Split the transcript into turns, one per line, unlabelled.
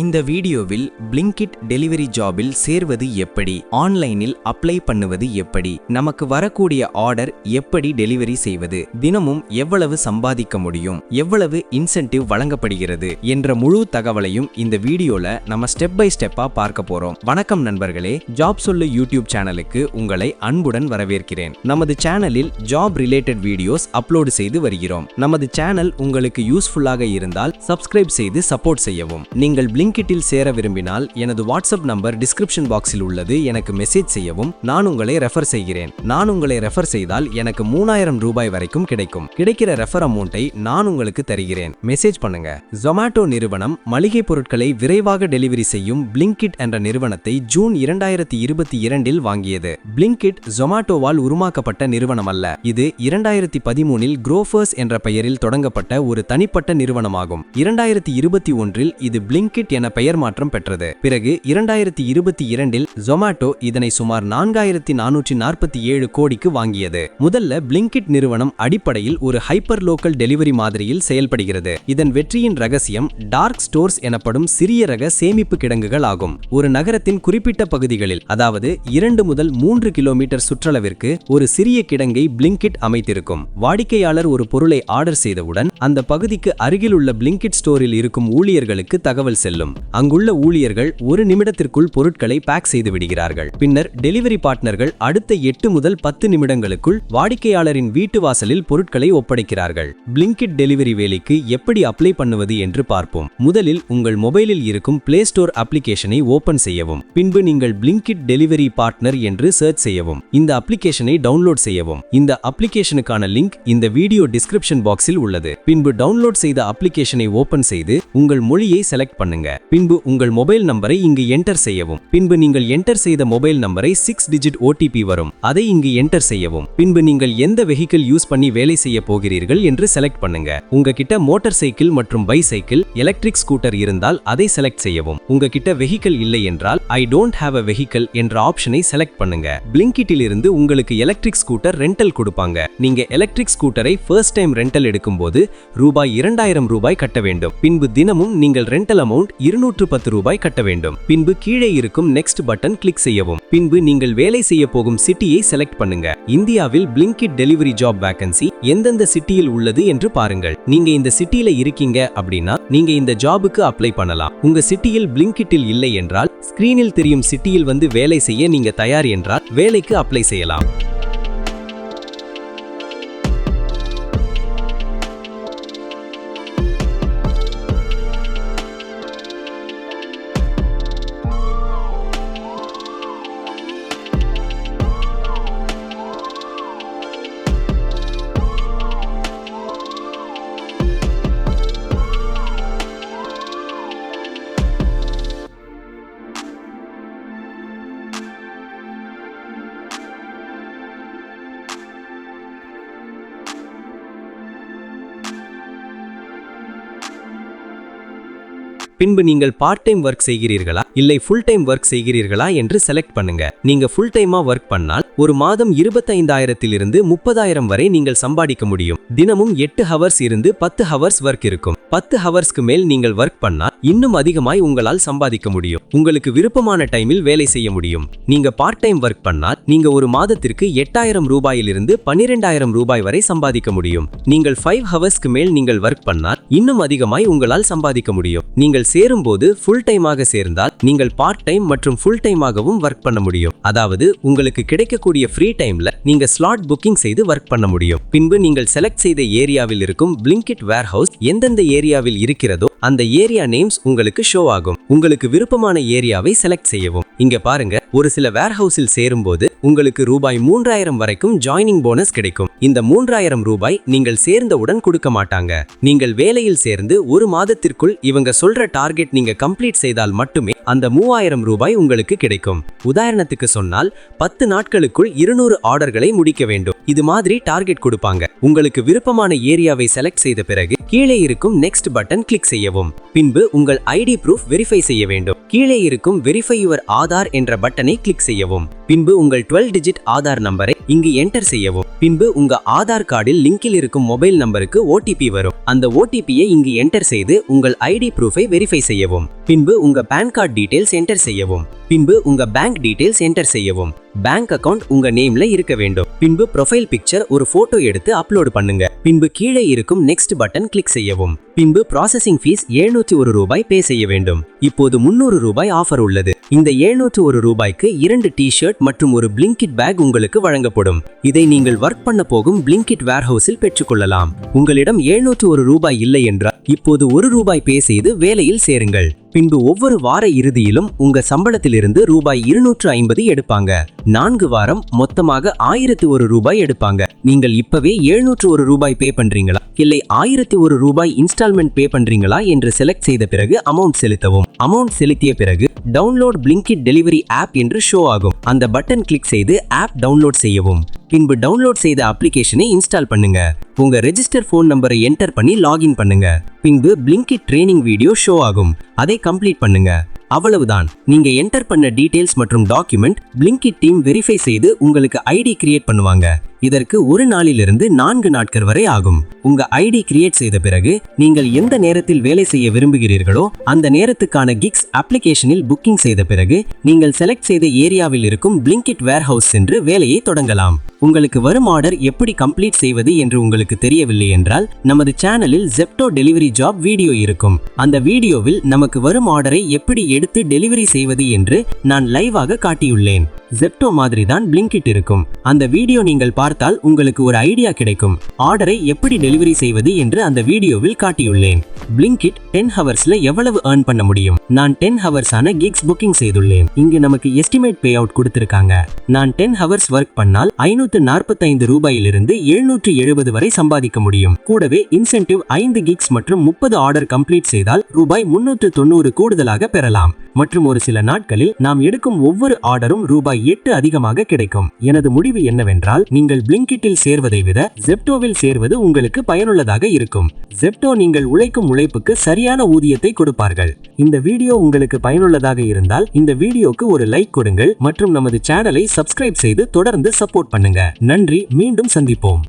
இந்த வீடியோவில் Blinkit delivery ஜாபில் சேர்வது எப்படி, ஆன்லைனில் அப்ளை பண்ணுவது எப்படி, நமக்கு வரக்கூடிய ஆர்டர் எப்படி டெலிவரி செய்வது, தினமும் எவ்வளவு சம்பாதிக்க முடியும், எவ்வளவு இன்சென்டிவ் வழங்கப்படுகிறது என்ற முழு தகவலையும் இந்த வீடியோல நம்ம ஸ்டெப் பை ஸ்டெப்பா பார்க்க போறோம். வணக்கம் நண்பர்களே, ஜாப் சொல்லு யூடியூப் சேனலுக்கு உங்களை அன்புடன் வரவேற்கிறேன். நமது சேனலில் ஜாப் ரிலேட்டட் வீடியோஸ் அப்லோடு செய்து வருகிறோம். நமது சேனல் உங்களுக்கு யூஸ்ஃபுல்லாக இருந்தால் சப்ஸ்கிரைப் செய்து சப்போர்ட் செய்யவும். நீங்கள் பிளிங்கிட்டில் சேர விரும்பினால் எனது வாட்ஸ்அப் நம்பர் டிஸ்கிரிப்ஷன் பாக்ஸில் உள்ளது. எனக்கு மெசேஜ் செய்யவும். நான் உங்களை ரெஃபர் செய்கிறேன். நான் உங்களை ரெஃபர் செய்தால் எனக்கு 3000 ரூபாய் வரைக்கும் கிடைக்கும். கிடைக்கிற ரெஃபர் அமௌண்ட்டை நான் உங்களுக்கு தருகிறேன். மெசேஜ் பண்ணுங்க. ஜொமேட்டோ நிறுவனம் மளிகை பொருட்களை விரைவாக டெலிவரி செய்யும் பிளிங்கிட் என்ற நிறுவனத்தை ஜூன் 2022இல் வாங்கியது. பிளிங்கிட் ஜொமேட்டோவால் உருவாக்கப்பட்ட நிறுவனம் அல்ல. இது 2013இல் குரோஃபர்ஸ் என்ற பெயரில் தொடங்கப்பட்ட ஒரு தனிப்பட்ட நிறுவனமாகும். 2021இல் இது பிளிங்கிட் என பெயர் மாற்றம் பெற்றது. பிறகு 2022இல் ஜொமேட்டோ இதனை சுமார் 4447 கோடிக்கு வாங்கியது. முதல்ல பிளிங்கிட் நிறுவனம் அடிப்படையில் ஒரு ஹைப்பர் லோக்கல் டெலிவரி மாதிரியில் செயல்படுகிறது. இதன் வெற்றியின் ரகசியம் டார்க் ஸ்டோர்ஸ் எனப்படும் சிறிய ரக சேமிப்பு கிடங்குகள் ஆகும். ஒரு நகரத்தின் குறிப்பிட்ட பகுதிகளில், அதாவது 2 முதல் 3 கிலோமீட்டர் சுற்றளவிற்கு ஒரு சிறிய கிடங்கை பிளிங்கிட் அமைத்திருக்கும். வாடிக்கையாளர் ஒரு பொருளை ஆர்டர் செய்தவுடன் அந்த பகுதிக்கு அருகில் உள்ள பிளிங்கிட் ஸ்டோரில் இருக்கும் ஊழியர்களுக்கு தகவல் செல்லும். அங்குள்ள ஊழியர்கள் 1 நிமிடத்திற்குள் பொருட்களை பேக் செய்து விடுகிறார்கள். பின்னர் டெலிவரி பார்ட்னர்கள் அடுத்த 8 முதல் 10 நிமிடங்களுக்குள் வாடிக்கையாளரின் வீட்டு வாசலில் பொருட்களை ஒப்படைக்கிறார்கள். பிளிங்கிட் டெலிவரி வேலைக்கு எப்படி அப்ளை பண்ணுவது என்று பார்ப்போம். முதலில் உங்கள் மொபைலில் இருக்கும் பிளே ஸ்டோர் அப்ளிகேஷனை ஓபன் செய்யவும். பின்பு நீங்கள் பிளிங்கிட் டெலிவரி பார்ட்னர் என்று சர்ச் செய்யவும். இந்த அப்ளிகேஷனை டவுன்லோட் செய்யவும். இந்த அப்ளிகேஷனுக்கான லிங்க் இந்த வீடியோ டிஸ்கிரிப்ஷன் பாக்ஸில் உள்ளது. பின்பு டவுன்லோட் செய்த அப்ளிகேஷனை ஓபன் செய்து உங்கள் மொழியை செலக்ட் பண்ணுங்க. பின்பு உங்கள் மொபைல் நம்பரை இங்கு என்டர் செய்யவும். பின்பு நீங்கள் என்டர் செய்த மொபைல் நம்பரை 6 டிஜிட் OTP வரும். அதை இங்கு என்டர் செய்யவும். பின்பு நீங்கள் எந்த வெஹிக்கிள் யூஸ் பண்ணி வேலை செய்ய போகிறீர்கள் என்று செலக்ட் பண்ணுங்க. உங்ககிட்ட மோட்டார் சைக்கிள் மற்றும் பைசைக்கிள், எலக்ட்ரிக் ஸ்கூட்டர் இருந்தால் அதை செலக்ட் செய்யவும். உங்ககிட்ட வெஹிக்கிள் இல்லை என்றால் I don't have a vehicle என்ற ஆப்ஷனை செலக்ட் பண்ணுங்க. பிளிங்கிட்டில் இருந்து உங்களுக்கு எலக்ட்ரிக் ஸ்கூட்டர் ரெண்டல் கொடுப்பாங்க. நீங்க எலக்ட்ரிக் ஸ்கூட்டரை ஃபர்ஸ்ட் டைம் ரெண்டல் எடுக்கும்போது ரூபாய் 2000 கட்ட வேண்டும். பின்பு தினமும் நீங்கள் ரெண்டல் அமௌண்ட் 210 ரூபாய் கட்ட வேண்டும். பின்பு கீழே இருக்கும் நெக்ஸ்ட் பட்டன் கிளிக் செய்யவும். பின்பு நீங்கள் வேலை செய்ய போகும் சிட்டியை செலக்ட் பண்ணுங்க. இந்தியாவில் பிளிங்கிட் டெலிவரி ஜாப் வேகன்சி எந்தெந்த சிட்டியில் உள்ளது என்று பாருங்கள். நீங்க இந்த சிட்டியில இருக்கீங்க அப்படின்னா நீங்க இந்த ஜாபுக்கு அப்ளை பண்ணலாம். உங்க சிட்டியில் பிளிங்கிட்டில் இல்லை என்றால் ஸ்கிரீனில் தெரியும் சிட்டியில் வந்து வேலை செய்ய நீங்க தயார் என்றால் வேலைக்கு அப்ளை செய்யலாம். பின்பு நீங்கள் பார்ட் டைம் ஒர்க் செய்கிறீர்களா இல்லை ஃபுல் டைம் ஒர்க் செய்கிறீர்களா என்று செலக்ட் பண்ணுங்க. நீங்க ஃபுல் டைமா ஒர்க் பண்ணால் ஒரு மாதம் 25,000 30,000 வரை நீங்கள் சம்பாதிக்க முடியும். தினமும் 8 ஹவர்ஸ் இருந்து 10 ஹவர்ஸ் ஒர்க் இருக்கும். 10 ஹவர்ஸ்க்கு மேல் நீங்கள் ஒர்க் பண்ணால் இன்னும் அதிகமாய் உங்களால் சம்பாதிக்க முடியும். உங்களுக்கு விருப்பமான டைமில் வேலை செய்ய முடியும். நீங்க பார்ட் டைம் ஒர்க் பண்ணால் நீங்க ஒரு மாதத்திற்கு 8,000 ரூபாயிலிருந்து 12,000 ரூபாய் வரை சம்பாதிக்க முடியும். நீங்கள் 5 ஹவர்ஸ்க்கு மேல் நீங்கள் ஒர்க் பண்ணால் இன்னும் அதிகமாய் உங்களால் சம்பாதிக்க முடியும். நீங்கள் சேரும்போது ஃபுல் டைமாக சேர்ந்தால் நீங்கள் பார்ட் டைம் மற்றும் ஃபுல் டைமாகவும் ஒர்க் பண்ண முடியும். அதாவது உங்களுக்கு கிடைக்கக்கூடிய ஃப்ரீ டைம்ல நீங்க ஸ்லாட் புக்கிங் செய்து ஒர்க் பண்ண முடியும். பின்பு நீங்கள் செலக்ட் செய்த ஏரியாவில் இருக்கும் பிளிங்கிட் வேர்ஹவுஸ் எந்தெந்த ஏரியாவில் இருக்கிறதோ அந்த ஏரியா நேம்ஸ் உங்களுக்கு ஷோ ஆகும். உங்களுக்கு விருப்பமான ஏரியாவை செலக்ட் செய்யவும். இங்க பாருங்க, ஒரு சில வேர்ஹவுஸில் சேரும்போது உங்களுக்கு ரூபாய் 3000 வரைக்கும் ஜாயினிங் போனஸ் கிடைக்கும். இந்த 3000 ரூபாய் நீங்கள் சேர்ந்தவுடன் கொடுக்க மாட்டாங்க. நீங்கள் வேலையில் சேர்ந்து ஒரு மாதத்திற்குள் இவங்க சொல்ற டார்கெட் நீங்க கம்ப்ளீட் செய்தால் மட்டுமே அந்த 3000 ரூபாய் உங்களுக்கு கிடைக்கும். உதாரணத்துக்கு சொன்னால் 10 நாட்களுக்குள் 200 ஆர்டர்களை முடிக்க வேண்டும். இது மாதிரி டார்கெட் கொடுப்பாங்க. உங்களுக்கு விருப்பமான ஏரியாவை செலக்ட் செய்த பிறகு கீழே இருக்கும் நெக்ஸ்ட் பட்டன் கிளிக் செய்யவும். பின்பு உங்கள் ஐடி ப்ரூஃப் வெரிஃபை செய்ய வேண்டும். கீழே இருக்கும் வெரிஃபை யுவர் ஆதார் என்ற பட்டனை கிளிக் செய்யவும். பின்பு உங்கள் 12 டிஜிட் ஆதார் நம்பரை இங்கு என்டர் செய்யவும். பின்பு உங்க ஆதார் கார்டில் லிங்கில் இருக்கும் மொபைல் நம்பருக்கு OTP வரும். அந்த OTP-யை இங்கு என்டர் செய்து உங்கள் ID ப்ரூஃபை வெரிஃபை செய்யவும். பின்பு உங்க பேன் கார்டு டீடைல்ஸ் என்டர் செய்யவும். பின்பு உங்க பேங்க் டீடைல்ஸ் என்டர் செய்யவும். பேங்க் அக்கவுண்ட் உங்க நேம்ல இருக்க வேண்டும். பின்பு ப்ரொஃபைல் பிக்சர் ஒரு போட்டோ எடுத்து அப்லோட் பண்ணுங்க. பின்பு கீழே இருக்கும் நெக்ஸ்ட் பட்டன் கிளிக் செய்யவும். பின்பு ப்ராசஸிங் ஃபீஸ் 701 ரூபாய் பே செய்ய வேண்டும். இப்போது 300 ரூபாய் ஆஃபர் உள்ளது. இந்த 701 ரூபாய்க்கு 2 டி-ஷர்ட் மற்றும் ஒரு பிளிங்கிட் பேக் உங்களுக்கு வழங்கப்படும். இதை நீங்கள் ஒர்க் பண்ண போகும் பிளிங்கிட் வேர்ஹவுஸில் பெற்றுக்கொள்ளலாம். உங்களிடம் 701 ரூபாய் இல்லை என்றால் இப்போது 1 ரூபாய் பே செய்து வேலையில் சேருங்கள். பின்பு ஒவ்வொரு வார இறுதியிலும் உங்க சம்பளத்திலிருந்து ரூபாய் 250 எடுப்பாங்க. 4 வாரம் மொத்தமாக 1001 ரூபாய் எடுப்பாங்க. நீங்கள் இப்பவே 701 ரூபாய் பே பண்றீங்களா இல்லை 1001 ரூபாய் இன்ஸ்டால்மெண்ட் பே பண்றீங்களா என்று செலக்ட் செய்த பிறகு அமௌண்ட் செலுத்தவும். அமௌண்ட் செலுத்திய பிறகு டவுன்லோட் பிளிங்கிட் டெலிவரி ஆப் என்று ஷோ ஆகும். அந்த பட்டன் கிளிக் செய்து ஆப் டவுன்லோட் செய்யவும். பின்பு டவுன்லோட் செய்த அப்ளிகேஷனை இன்ஸ்டால் பண்ணுங்க. உங்க ரெஜிஸ்டர் போன் நம்பரை என்டர் பண்ணி லாகின் பண்ணுங்க. பின்பு பிளிங்கிட் ட்ரெய்னிங் வீடியோ ஷோ ஆகும். அதை கம்ப்ளீட் பண்ணுங்க. அவ்வளவுதான். நீங்க என்டர் பண்ண டீடைல்ஸ் மற்றும் டாக்குமெண்ட் பிளிங்கிட் டீம் வெரிஃபை செய்து உங்களுக்கு ஐடி கிரியேட் பண்ணுவாங்க. இதற்கு 1 நாளிலிருந்து 4 நாட்கள் வரை ஆகும். உங்க ஐடி கிரியேட் செய்த பிறகு நீங்கள் எந்த நேரத்தில் வேலை செய்ய விரும்புகிறீர்களோ அந்த நேரத்துக்கான கிக்ஸ் அப்ளிகேஷனில் புக்கிங் செய்த பிறகு நீங்கள் செலக்ட் செய்த ஏரியாவில் இருக்கும் பிளிங்கிட் வேர்ஹவுஸ் சென்று வேலையை தொடங்கலாம். உங்களுக்கு வரும் ஆர்டர் எப்படி கம்ப்ளீட் செய்வது என்று உங்களுக்கு தெரியவில்லை என்றால் நமது சேனலில் ஜெப்டோ டெலிவரி ஜாப் வீடியோ இருக்கும். அந்த வீடியோவில் நமக்கு வரும் ஆர்டரை எப்படி எடுத்து டெலிவரி செய்வது என்று நான் லைவாக காட்டியுள்ளேன். ஜெப்டோ மாதிரி தான் பிளிங்கிட் இருக்கும். அந்த வீடியோ நீங்கள் பார்த்தால் உங்களுக்கு ஒரு ஐடியா கிடைக்கும். ஆர்டரை எப்படி டெலிவரி செய்வது என்று அந்த வீடியோவில் காட்டியுள்ளேன். பிளிங்கிட் 10 ஹவர்ஸ்ல எவ்வளவு earn பண்ண முடியும்? நான் 10 ஹவர்ஸான கிக்ஸ் புக்கிங் செய்துள்ளேன். இங்கு நமக்கு எஸ்டிமேட் பே அவுட் கொடுத்திருக்காங்க. நான் 10 ஹவர்ஸ் ஒர்க் பண்ணால் 545 ரூபாயிலிருந்து 770 வரை சம்பாதிக்க முடியும். கூடவே இன்சென்டிவ் 5 கிக்ஸ் மற்றும் 30 ஆர்டர் கம்ப்ளீட் செய்தால் ரூபாய் 390 கூடுதலாக பெறலாம். மற்றும் ஒரு சில நாட்களில் நாம் எடுக்கும் ஒவ்வொரு ஆர்டரும் ரூபாய் 8 அதிகமாக கிடைக்கும். எனது முடிவு என்னவென்றால் நீங்கள் பிளிங்கிட்டில் சேர்வதை விட ஜெப்டோவில் சேர்வது உங்களுக்கு பயனுள்ளதாக இருக்கும். ஜெப்டோ நீங்கள் உழைக்கும் உழைப்புக்கு சரியான ஊதியத்தை கொடுப்பார்கள். இந்த வீடியோ உங்களுக்கு பயனுள்ளதாக இருந்தால் இந்த வீடியோக்கு ஒரு லைக் கொடுங்கள் மற்றும் நமது சேனலை சப்ஸ்கிரைப் செய்து தொடர்ந்து சப்போர்ட் பண்ணுங்க. நன்றி. மீண்டும் சந்திப்போம்.